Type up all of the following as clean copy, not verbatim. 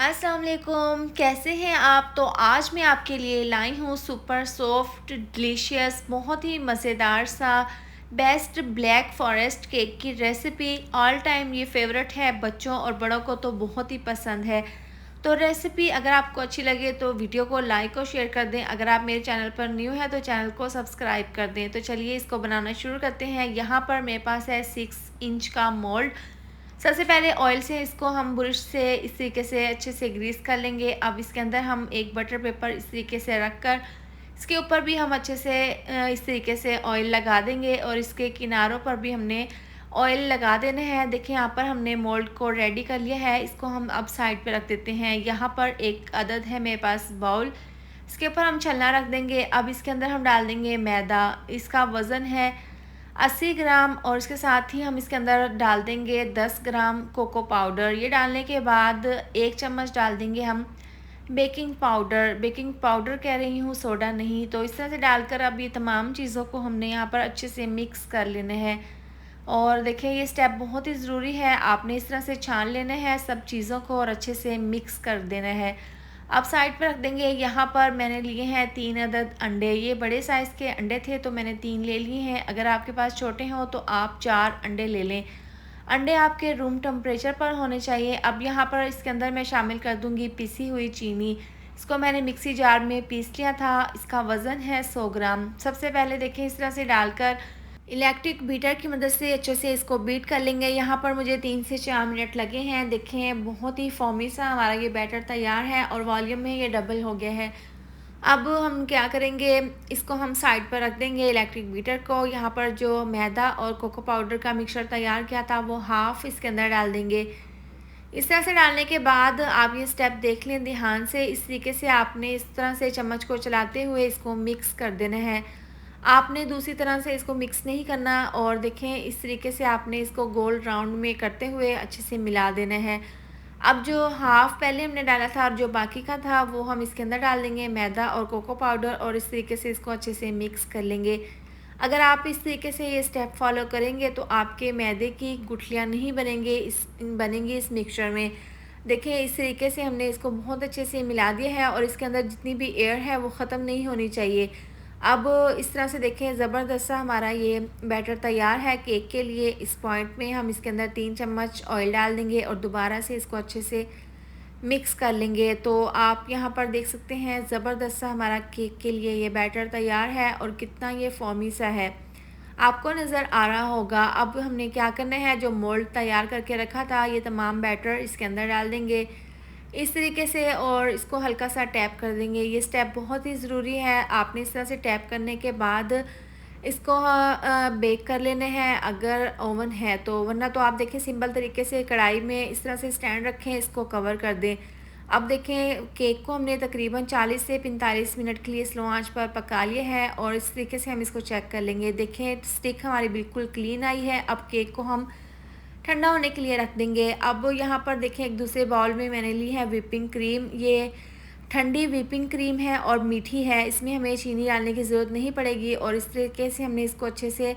अस्सलाम वालेकुम, कैसे हैं आप। तो आज मैं आपके लिए लाई हूँ सुपर सॉफ्ट डिलीशियस बहुत ही मज़ेदार सा बेस्ट ब्लैक फॉरेस्ट केक की रेसिपी। ऑल टाइम ये फेवरेट है, बच्चों और बड़ों को तो बहुत ही पसंद है। तो रेसिपी अगर आपको अच्छी लगे तो वीडियो को लाइक और शेयर कर दें। अगर आप मेरे चैनल पर न्यू हैं तो चैनल को सब्सक्राइब कर दें। तो चलिए इसको बनाना शुरू करते हैं। यहाँ पर मेरे पास है 6 इंच का मोल्ड। सबसे पहले ऑयल से इसको हम ब्रश से इस तरीके से अच्छे से ग्रीस कर लेंगे। अब इसके अंदर हम एक बटर पेपर इस तरीके से रख कर इसके ऊपर भी हम अच्छे से इस तरीके से ऑयल लगा देंगे और इसके किनारों पर भी हमने ऑयल लगा देना है। देखिए यहाँ पर हमने मोल्ड को रेडी कर लिया है। इसको हम अब साइड पे रख देते हैं। यहाँ पर एक अदद है मेरे पास बाउल, इसके ऊपर हम छलना रख देंगे। अब इसके अंदर हम डाल देंगे मैदा। इसका वज़न है 80 ग्राम और इसके साथ ही हम इसके अंदर डाल देंगे 10 ग्राम कोको पाउडर। ये डालने के बाद 1 चम्मच डाल देंगे हम बेकिंग पाउडर। बेकिंग पाउडर कह रही हूँ, सोडा नहीं। तो इस तरह से डालकर अब ये तमाम चीज़ों को हमने यहाँ पर अच्छे से मिक्स कर लेना है। और देखिए ये स्टेप बहुत ही ज़रूरी है, आपने इस तरह से छान लेना है सब चीज़ों को और अच्छे से मिक्स कर देना है। अब साइड पर रख देंगे। यहाँ पर मैंने लिए हैं 3 अदद अंडे। ये बड़े साइज़ के अंडे थे तो मैंने 3 ले लिए हैं। अगर आपके पास छोटे हों तो आप 4 अंडे ले लें। अंडे आपके रूम टेम्परेचर पर होने चाहिए। अब यहाँ पर इसके अंदर मैं शामिल कर दूँगी पिसी हुई चीनी। इसको मैंने मिक्सी जार में पीस लिया था। इसका वज़न है 100 ग्राम। सबसे पहले देखें इस तरह से डालकर इलेक्ट्रिक बीटर की मदद से अच्छे से इसको बीट कर लेंगे। यहाँ पर मुझे 3 से 4 मिनट लगे हैं। देखें बहुत ही फॉर्मी सा हमारा ये बैटर तैयार है और वॉल्यूम में ये डबल हो गया है। अब हम क्या करेंगे, इसको हम साइड पर रख देंगे इलेक्ट्रिक बीटर को। यहाँ पर जो मैदा और कोको पाउडर का मिक्सचर तैयार किया था वो हाफ़ इसके अंदर डाल देंगे। इस तरह से डालने के बाद आप ये स्टेप देख लें ध्यान से। इस तरीके से आपने इस तरह से चम्मच को चलाते हुए इसको मिक्स कर देना है। आपने दूसरी तरह से इसको मिक्स नहीं करना। और देखें इस तरीके से आपने इसको गोल राउंड में करते हुए अच्छे से मिला देना है। अब जो हाफ़ पहले हमने डाला था और जो बाकी का था वो हम इसके अंदर डाल देंगे मैदा और कोको पाउडर और इस तरीके से इसको अच्छे से मिक्स कर लेंगे। अगर आप इस तरीके से ये स्टेप फॉलो करेंगे तो आपके मैदे की गुठलियाँ नहीं बनेंगी इस मिक्सचर में। देखिए इस तरीके से हमने इसको बहुत अच्छे से मिला दिया है और इसके अंदर जितनी भी एयर है वो ख़त्म नहीं होनी चाहिए। अब इस तरह से देखें ज़बरदस्त सा हमारा ये बैटर तैयार है केक के लिए। इस पॉइंट में हम इसके अंदर 3 चम्मच ऑयल डाल देंगे और दोबारा से इसको अच्छे से मिक्स कर लेंगे। तो आप यहाँ पर देख सकते हैं ज़बरदस्त सा हमारा केक के लिए ये बैटर तैयार है और कितना ये फॉर्मी सा है, आपको नज़र आ रहा होगा। अब हमने क्या करना है, जो मोल्ड तैयार करके रखा था ये तमाम बैटर इसके अंदर डाल देंगे इस तरीके से और इसको हल्का सा टैप कर देंगे। ये स्टेप बहुत ही ज़रूरी है। आपने इस तरह से टैप करने के बाद इसको बेक कर लेना है अगर ओवन है तो, वरना तो आप देखें सिंपल तरीके से कढ़ाई में इस तरह से स्टैंड रखें, इसको कवर कर दें। अब देखें केक को हमने तकरीबन 40 से 45 मिनट के लिए स्लो आंच पर पका लिया है और इस तरीके से हम इसको चेक कर लेंगे। देखें स्टिक हमारी बिल्कुल क्लीन आई है। अब केक को हम ठंडा होने के लिए रख देंगे। अब यहाँ पर देखें एक दूसरे बाउल में मैंने ली है व्हिपिंग क्रीम। ये ठंडी व्हिपिंग क्रीम है और मीठी है, इसमें हमें चीनी डालने की ज़रूरत नहीं पड़ेगी। और इस तरीके से हमने इसको अच्छे से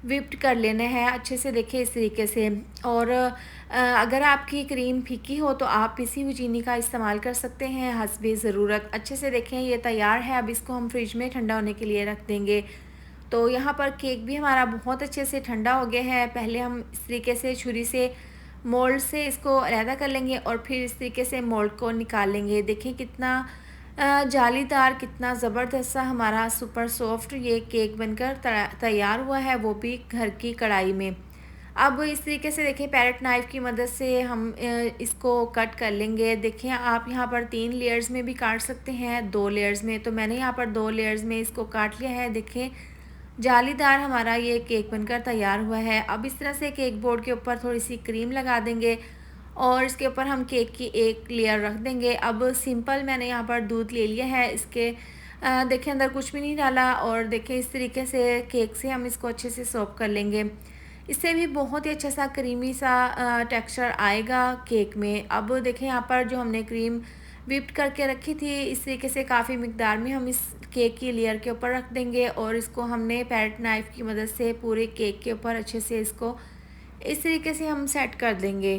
व्हिप्ड कर लेना है अच्छे से, देखिए इस तरीके से। और अगर आपकी क्रीम फीकी हो तो आप पिसी हुई चीनी का इस्तेमाल कर सकते हैं हस्बे ज़रूरत। अच्छे से देखें ये तैयार है। अब इसको हम फ्रिज में ठंडा होने के लिए रख देंगे। तो यहाँ पर केक भी हमारा बहुत अच्छे से ठंडा हो गया है। पहले हम इस तरीके से छुरी से मोल्ड से इसको अलहदा कर लेंगे और फिर इस तरीके से मोल्ड को निकाल लेंगे। देखिए कितना जालीदार, कितना ज़बरदस्त सा हमारा सुपर सॉफ्ट ये केक बनकर तैयार हुआ है, वो भी घर की कढ़ाई में। अब इस तरीके से देखिए पैरेट नाइफ़ की मदद से हम इसको कट कर लेंगे। देखिए आप यहाँ पर 3 लेयर्स में भी काट सकते हैं, 2 लेयर्स में। तो मैंने यहाँ पर 2 लेयर्स में इसको काट लिया है। देखिए जालीदार हमारा ये केक बनकर तैयार हुआ है। अब इस तरह से केक बोर्ड के ऊपर थोड़ी सी क्रीम लगा देंगे और इसके ऊपर हम केक की एक लेयर रख देंगे। अब सिंपल मैंने यहाँ पर दूध ले लिया है, इसके देखें अंदर कुछ भी नहीं डाला। और देखें इस तरीके से केक से हम इसको अच्छे से सोप कर लेंगे। इससे भी बहुत ही अच्छा सा क्रीमी सा टेक्सचर आएगा केक में। अब देखें यहाँ पर जो हमने क्रीम व्हिप्ड करके रखी थी इस तरीके से काफ़ी मिकदार में हम इस केक की लेयर के ऊपर रख देंगे और इसको हमने पैरेट नाइफ़ की मदद से पूरे केक के ऊपर अच्छे से इसको इस तरीके से हम सेट कर देंगे।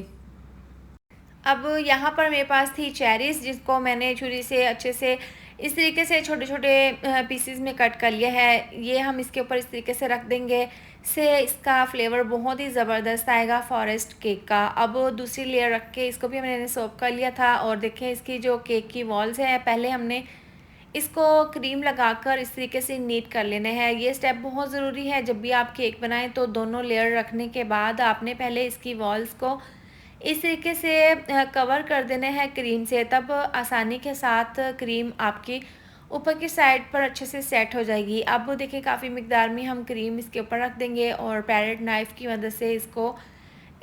अब यहाँ पर मेरे पास थी चेरीज़, जिसको मैंने छुरी से अच्छे से इस तरीके से छोटे-छोटे पीसेस में कट कर लिया है। ये हम इसके ऊपर इस तरीके से रख देंगे, इससे इसका फ्लेवर बहुत ही ज़बरदस्त आएगा फॉरेस्ट केक का। अब दूसरी लेयर रख के इसको भी मैंने सर्व कर लिया था और देखें इसकी जो केक की वॉल्स हैं, पहले हमने इसको क्रीम लगाकर इस तरीके से नीट कर लेना है। ये स्टेप बहुत ज़रूरी है, जब भी आप केक बनाएं तो दोनों लेयर रखने के बाद आपने पहले इसकी वॉल्स को इस तरीके से कवर कर देना है क्रीम से, तब आसानी के साथ क्रीम आपकी ऊपर की साइड पर अच्छे से सेट हो जाएगी। अब देखिए काफ़ी मिकदार में हम क्रीम इसके ऊपर रख देंगे और पैरेट नाइफ़ की मदद से इसको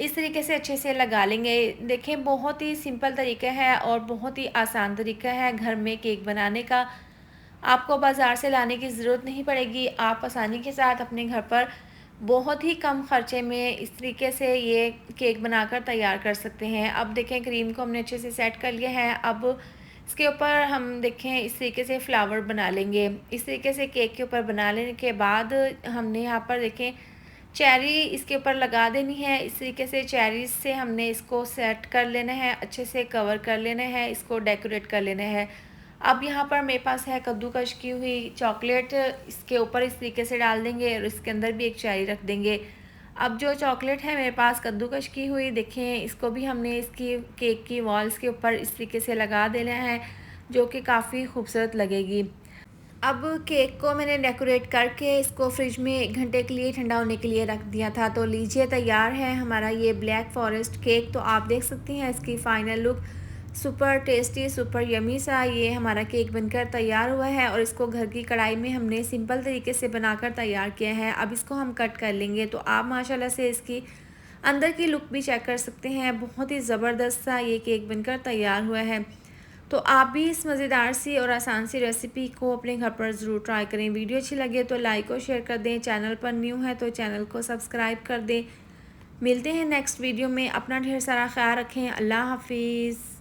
इस तरीके से अच्छे से लगा लेंगे। देखें बहुत ही सिंपल तरीका है और बहुत ही आसान तरीका है घर में केक बनाने का। आपको बाज़ार से लाने की ज़रूरत नहीं पड़ेगी, आप आसानी के साथ अपने घर पर बहुत ही कम ख़र्चे में इस तरीके से ये केक बनाकर तैयार कर सकते हैं। अब देखें क्रीम को हमने अच्छे से सेट कर लिया है। अब इसके ऊपर हम देखें इस तरीके से फ्लावर बना लेंगे। इस तरीके से केक के ऊपर बना लेने के बाद हमने यहाँ पर देखें चेरी इसके ऊपर लगा देनी है। इस तरीके से चेरीज़ से हमने इसको सेट कर लेना है, अच्छे से कवर कर लेना है, इसको डेकोरेट कर लेना है। अब यहाँ पर मेरे पास है कद्दूकश की हुई चॉकलेट, इसके ऊपर इस तरीके से डाल देंगे और इसके अंदर भी एक चेरी रख देंगे। अब जो चॉकलेट है मेरे पास कद्दूकश की हुई, देखें इसको भी हमने इसकी केक की वॉल्स के ऊपर इस तरीके से लगा देना है, जो कि काफ़ी खूबसूरत लगेगी। अब केक को मैंने डेकोरेट करके इसको फ्रिज में 1 घंटे के लिए ठंडा होने के लिए रख दिया था। तो लीजिए तैयार है हमारा ये ब्लैक फॉरेस्ट केक। तो आप देख सकती हैं इसकी final look, super tasty super yummy सा ये हमारा केक बनकर तैयार हुआ है और इसको घर की कढ़ाई में हमने सिंपल तरीके से बनाकर तैयार किया है। अब इसको हम कट कर लेंगे। तो आप माशाल्लाह से इसकी अंदर की लुक भी चेक कर सकते हैं, बहुत ही ज़बरदस्त सा ये केक बनकर तैयार हुआ है। तो आप भी इस मज़ेदार सी और आसान सी रेसिपी को अपने घर पर ज़रूर ट्राई करें। वीडियो अच्छी लगे तो लाइक और शेयर कर दें, चैनल पर न्यू है तो चैनल को सब्सक्राइब कर दें। मिलते हैं नेक्स्ट वीडियो में, अपना ढेर सारा ख्याल रखें। अल्लाह हाफिज़।